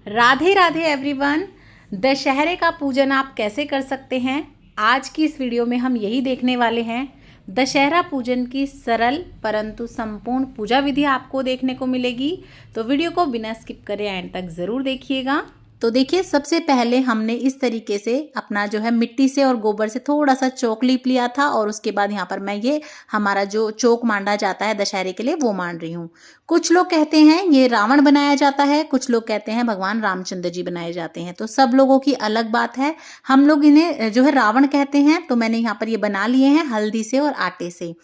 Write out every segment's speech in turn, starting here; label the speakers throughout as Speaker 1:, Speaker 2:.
Speaker 1: Radhe Radhe everyone. दशहरे का पूजन आप कैसे कर सकते हैं, आज की इस वीडियो में हम यही देखने वाले हैं। दशहरा पूजन की सरल परंतु संपूर्ण पूजा विधि आपको देखने को मिलेगी, तो वीडियो को बिना स्किप करे एंड तक ज़रूर देखिएगा। तो देखिए, सबसे पहले हमने इस तरीके से अपना जो है मिट्टी से और गोबर से थोड़ा सा चौक लीप लिया था, और उसके बाद यहाँ पर मैं ये हमारा जो चौक मांडा जाता है दशहरे के लिए वो मान रही हूँ। कुछ लोग कहते हैं ये रावण बनाया जाता है, कुछ लोग कहते हैं भगवान रामचंद्र जी बनाए जाते हैं, तो सब लोगों की अलग बात है। हम लोग इन्हें जो है रावण कहते हैं, तो मैंने यहाँ पर ये बना लिए हैं हल्दी से और आटे से।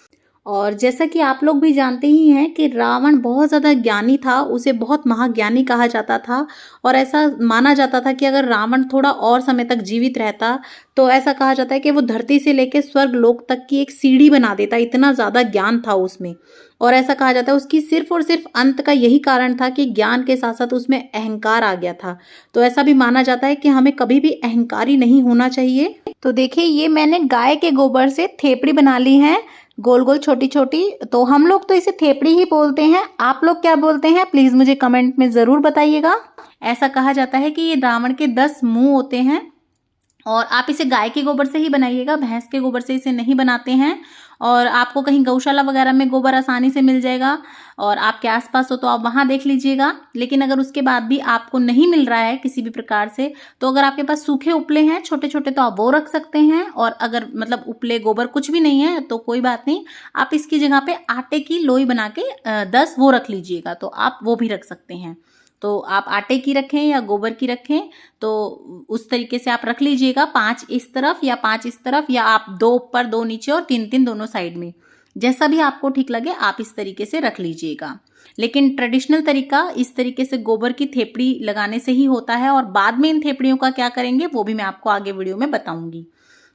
Speaker 1: और जैसा कि आप लोग भी जानते ही हैं कि रावण बहुत ज़्यादा ज्ञानी था, उसे बहुत महाज्ञानी कहा जाता था, और ऐसा माना जाता था कि अगर रावण थोड़ा और समय तक जीवित रहता तो ऐसा कहा जाता है कि वो धरती से लेकर स्वर्ग लोक तक की एक सीढ़ी बना देता, इतना ज़्यादा ज्ञान था उसमें। और ऐसा कहा जाता है उसकी सिर्फ और सिर्फ अंत का यही कारण था कि ज्ञान के साथ साथ उसमें अहंकार आ गया था। तो ऐसा भी माना जाता है कि हमें कभी भी अहंकारी नहीं होना चाहिए। तो देखिए, ये मैंने गाय के गोबर से थेपड़ी बना ली है, गोल गोल छोटी छोटी। तो हम लोग तो इसे थेपड़ी ही बोलते हैं, आप लोग क्या बोलते हैं प्लीज मुझे कमेंट में जरूर बताइएगा। ऐसा कहा जाता है कि ये रावण के 10 मुंह होते हैं, और आप इसे गाय के गोबर से ही बनाइएगा, भैंस के गोबर से इसे नहीं बनाते हैं। और आपको कहीं गौशाला वगैरह में गोबर आसानी से मिल जाएगा, और आपके आसपास हो तो आप वहां देख लीजिएगा। लेकिन अगर उसके बाद भी आपको नहीं मिल रहा है किसी भी प्रकार से, तो अगर आपके पास सूखे उपले हैं छोटे छोटे तो आप वो रख सकते हैं। और अगर मतलब उपले गोबर कुछ भी नहीं है तो कोई बात नहीं, आप इसकी जगह पे आटे की लोई बना के 10 वो रख लीजिएगा, तो आप वो भी रख सकते हैं। तो आप आटे की रखें या गोबर की रखें, तो उस तरीके से आप रख लीजिएगा, 5 इस तरफ या 5 इस तरफ, या आप 2 ऊपर 2 नीचे और 3 दोनों साइड में, जैसा भी आपको ठीक लगे आप इस तरीके से रख लीजिएगा। लेकिन ट्रेडिशनल तरीका इस तरीके से गोबर की थेपड़ी लगाने से ही होता है, और बाद में इन थेपड़ियों का क्या करेंगे वो भी मैं आपको आगे वीडियो में बताऊंगी।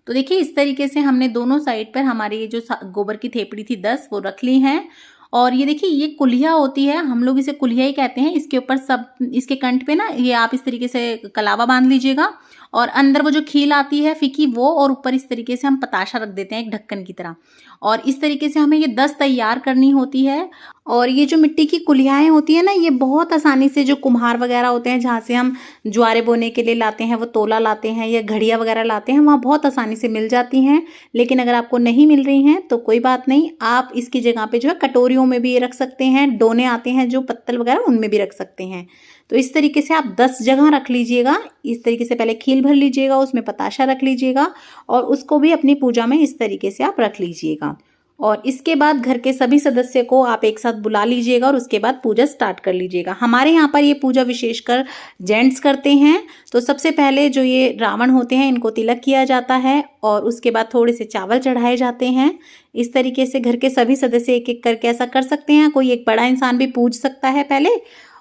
Speaker 1: तो देखिए, इस तरीके से हमने दोनों साइड पर हमारी ये जो गोबर की थेपड़ी थी 10 वो रख ली हैं। और ये देखिए, ये कुल्हिया होती है, हम लोग इसे कुल्हिया ही कहते हैं। इसके ऊपर सब इसके कंठ पे ना ये आप इस तरीके से कलावा बांध लीजिएगा, और अंदर वो जो खील आती है फीकी वो, और ऊपर इस तरीके से हम पताशा रख देते हैं एक ढक्कन की तरह। और इस तरीके से हमें ये 10 तैयार करनी होती है। और ये जो मिट्टी की कुल्हियाएं होती है ना, ये बहुत आसानी से जो कुम्हार वगैरह होते हैं जहाँ से हम ज्वारे बोने के लिए लाते हैं, वो तोला लाते हैं या घड़िया वगैरह लाते हैं, वहाँ बहुत आसानी से मिल जाती हैं। लेकिन अगर आपको नहीं मिल रही हैं तो कोई बात नहीं, आप इसकी जगह पे जो है कटोरियों में भी ये रख सकते हैं, डोने आते हैं जो पत्तल वगैरह उनमें भी रख सकते हैं। तो इस तरीके से आप 10 जगह रख लीजिएगा। इस तरीके से पहले खील भर लीजिएगा, उसमें पताशा रख लीजिएगा, और उसको भी अपनी पूजा में इस तरीके से आप रख लीजिएगा। और इसके बाद घर के सभी सदस्य को आप एक साथ बुला लीजिएगा, और उसके बाद पूजा स्टार्ट कर लीजिएगा। हमारे यहाँ पर ये पूजा विशेषकर जेंट्स करते हैं। तो सबसे पहले जो ये रावण होते हैं इनको तिलक किया जाता है, और उसके बाद थोड़े से चावल चढ़ाए जाते हैं। इस तरीके से घर के सभी सदस्य एक एक करके ऐसा कर सकते हैं, कोई एक बड़ा इंसान भी पूज सकता है पहले,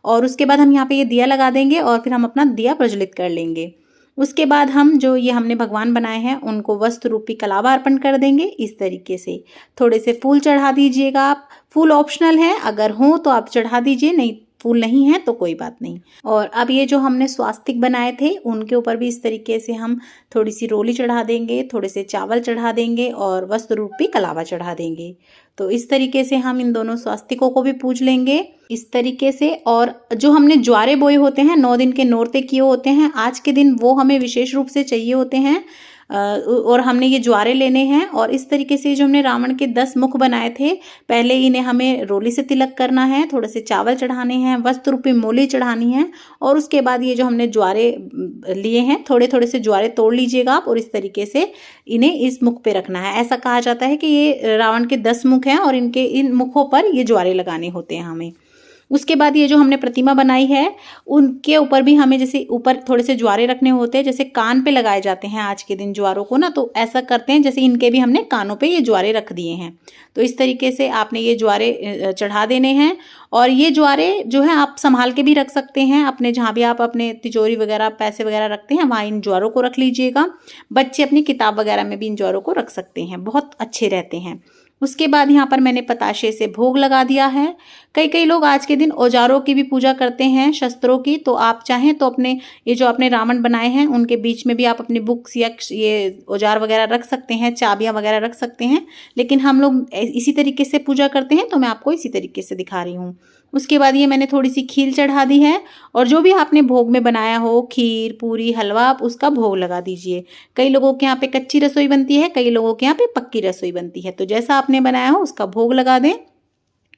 Speaker 1: और उसके बाद हम यहाँ पे ये दिया लगा देंगे, और फिर हम अपना दिया प्रज्वलित कर लेंगे। उसके बाद हम जो ये हमने भगवान बनाए हैं उनको वस्त्र रूपी कलावा अर्पण कर देंगे। इस तरीके से थोड़े से फूल चढ़ा दीजिएगा आप, फूल ऑप्शनल है, अगर हो तो आप चढ़ा दीजिए, नहीं फूल नहीं है तो कोई बात नहीं। और अब ये जो हमने स्वास्तिक बनाए थे उनके ऊपर भी इस तरीके से हम थोड़ी सी रोली चढ़ा देंगे, थोड़े से चावल चढ़ा देंगे, और वस्त्र रूपी कलावा चढ़ा देंगे। तो इस तरीके से हम इन दोनों स्वास्तिकों को भी पूज लेंगे इस तरीके से। और जो हमने ज्वारे बोए होते हैं, 9 दिन के नोरते किए होते हैं, आज के दिन वो हमें विशेष रूप से चाहिए होते हैं, और हमने ये ज्वारे लेने हैं। और इस तरीके से जो हमने रावण के 10 मुख बनाए थे, पहले इन्हें हमें रोली से तिलक करना है, थोड़े से चावल चढ़ाने हैं, वस्त्र रूपी मोली चढ़ानी है, और उसके बाद ये जो हमने ज्वारे लिए हैं थोड़े थोड़े से ज्वारे तोड़ लीजिएगा आप, और इस तरीके से इन्हें इस मुख पे रखना है। ऐसा कहा जाता है कि ये रावण के 10 मुख हैं, और इनके इन मुखों पर ये ज्वारे लगाने होते हैं हमें। उसके बाद ये जो हमने प्रतिमा बनाई है उनके ऊपर भी हमें जैसे ऊपर थोड़े से ज्वारे रखने होते हैं, जैसे कान पे लगाए जाते हैं आज के दिन ज्वारों को ना, तो ऐसा करते हैं जैसे इनके भी हमने कानों पे ये ज्वारे रख दिए हैं। तो इस तरीके से आपने ये ज्वारे चढ़ा देने हैं। और ये ज्वारे जो है आप संभाल के भी रख सकते हैं, अपने जहाँ भी आप अपने तिजोरी वगैरह पैसे वगैरह रखते हैं वहाँ इन ज्वारों को रख लीजिएगा। बच्चे अपनी किताब वगैरह में भी इन ज्वारों को रख सकते हैं, बहुत अच्छे रहते हैं। उसके बाद यहाँ पर मैंने पताशे से भोग लगा दिया है। कई लोग आज के दिन औजारों की भी पूजा करते हैं, शस्त्रों की, तो आप चाहें तो अपने ये जो आपने रावण बनाए हैं उनके बीच में भी आप अपनी बुक्स या ये औजार वगैरह रख सकते हैं, चाबियां वगैरह रख सकते हैं। लेकिन हम लोग इसी तरीके से पूजा करते हैं, तो मैं आपको इसी तरीके से दिखा रही हूँ। उसके बाद ये मैंने थोड़ी सी खीर चढ़ा दी है और जो भी आपने भोग में बनाया हो, खीर, पूरी, हलवा, आप उसका भोग लगा दीजिए। कई लोगों के यहाँ पे कच्ची रसोई बनती है, कई लोगों के यहाँ पे पक्की रसोई बनती है, तो जैसा आपने बनाया हो उसका भोग लगा दें।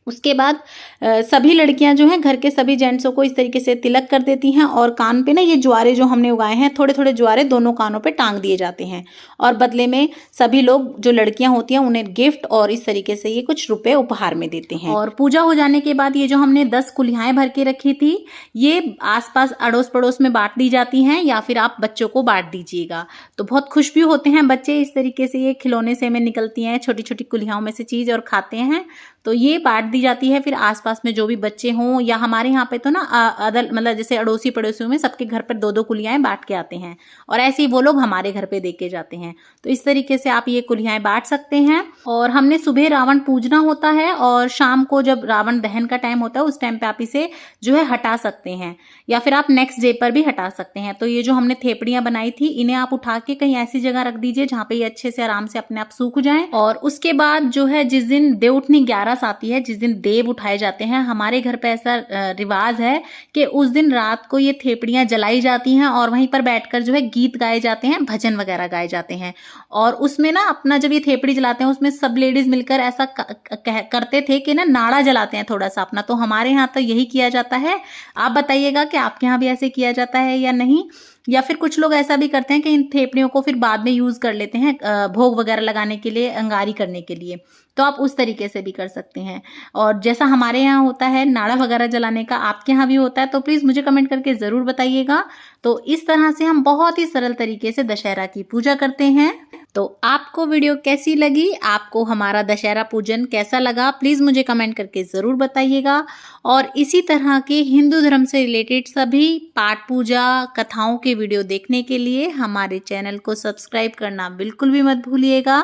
Speaker 1: उसके बाद सभी लड़कियां जो हैं घर के सभी जेंट्सों को इस तरीके से तिलक कर देती हैं और कान पे ना ये ज्वारे जो हमने उगाए हैं, थोड़े थोड़े ज्वारे दोनों कानों पे टांग दिए जाते हैं और बदले में सभी लोग जो लड़कियां होती हैं उन्हें गिफ्ट और इस तरीके से ये कुछ रुपए उपहार में देते हैं। और पूजा हो जाने के बाद ये जो हमने 10 कुल्हाएं भर के रखी थी, ये आसपास अड़ोस पड़ोस में बांट दी जाती हैं या फिर आप बच्चों को बांट दीजिएगा, तो बहुत खुश भी होते हैं बच्चे। इस तरीके से ये खिलौने से में निकलती हैं छोटी छोटी कुल्हाओं में से चीज और खाते हैं, तो ये बांट दी जाती है। फिर आसपास में जो भी बच्चे हों या हमारे यहाँ पे तो ना अदर मतलब जैसे अड़ोसी पड़ोसियों में सबके घर पर 2-2 कुल्हाएं बांट के आते हैं और ऐसे ही वो लोग हमारे घर पे दे के जाते हैं। तो इस तरीके से आप ये कुल्हाएं बांट सकते हैं। और हमने सुबह रावण पूजना होता है और शाम को जब रावण दहन का टाइम होता है उस टाइम पे आप इसे जो है हटा सकते हैं या फिर आप नेक्स्ट डे पर भी हटा सकते हैं। तो ये जो हमने थेपड़ियां बनाई थी इन्हें आप उठा के कहीं ऐसी जगह रख दीजिए जहाँ पे ये अच्छे से आराम से अपने आप सूख जाएं। और उसके बाद जो है जिस दिन देवउठनी 11 आती है, जिस दिन देव उठाए जाते हैं, हमारे घर पे ऐसा रिवाज है कि उस दिन रात को ये थेपड़ियां जलाई जाती हैं और वहीं पर बैठकर जो है गीत गाए जाते हैं, भजन वगैरह गाए जाते हैं। और उसमें ना अपना जब ये थेपड़ी जलाते हैं उसमें सब लेडीज मिलकर ऐसा करते थे कि ना नाड़ा जलाते हैं थोड़ा सा अपना, तो हमारे यहाँ तो यही किया जाता है। आप बताइएगा कि आपके यहाँ भी ऐसे किया जाता है या नहीं, या फिर कुछ लोग ऐसा भी करते हैं कि इन थेपड़ियों को फिर बाद में यूज कर लेते हैं भोग वगैरह लगाने के लिए, अंगारी करने के लिए, तो आप उस तरीके से भी कर सकते हैं। और जैसा हमारे यहाँ होता है नाड़ा वगैरह जलाने का, आपके यहाँ भी होता है तो प्लीज मुझे कमेंट करके जरूर बताइएगा। तो इस तरह से हम बहुत ही सरल तरीके से दशहरा की पूजा करते हैं। तो आपको वीडियो कैसी लगी, आपको हमारा दशहरा पूजन कैसा लगा, प्लीज मुझे कमेंट करके जरूर बताइएगा। और इसी तरह के हिंदू धर्म से रिलेटेड सभी पाठ पूजा कथाओं के वीडियो देखने के लिए हमारे चैनल को सब्सक्राइब करना बिल्कुल भी मत भूलिएगा।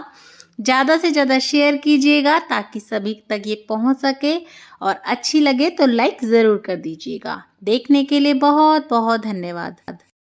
Speaker 1: ज़्यादा से ज़्यादा शेयर कीजिएगा ताकि सभी तक ये पहुंच सके, और अच्छी लगे तो लाइक ज़रूर कर दीजिएगा। देखने के लिए बहुत बहुत धन्यवाद।